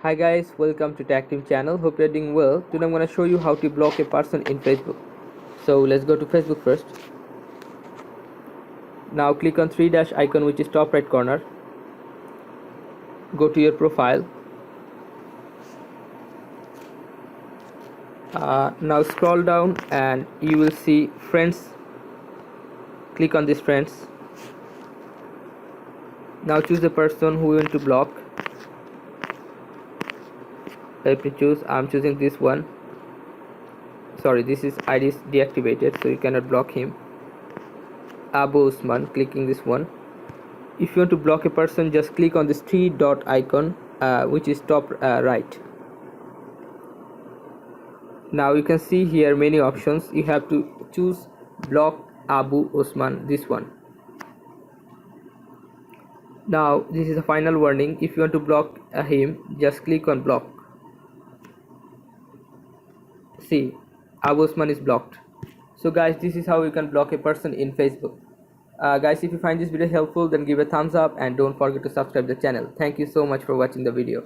Hi guys, welcome to Tag Team channel. Hope you're doing well. Today I'm going to show you how to block a person in Facebook. So let's go to Facebook first. Now click on three dash icon which is top right corner. Go to your profile. Now scroll down and you will see friends. Click on this friends. Now choose the person who you want to block. Let me choose. I'm choosing this one. Sorry, this is ID is deactivated, so you cannot block him. Abu Usman. Clicking this one. If you want to block a person, just click on this three dot icon which is top right. Now you can see here many options. You have to choose block Abu Usman, this one. Now this is a final warning. If you want to block him, just click on block. See, Abu Usman is blocked. So guys, this is how you can block a person in Facebook. Guys, if you find this video helpful, then give a thumbs up and don't forget to subscribe the channel. Thank you so much for watching the video.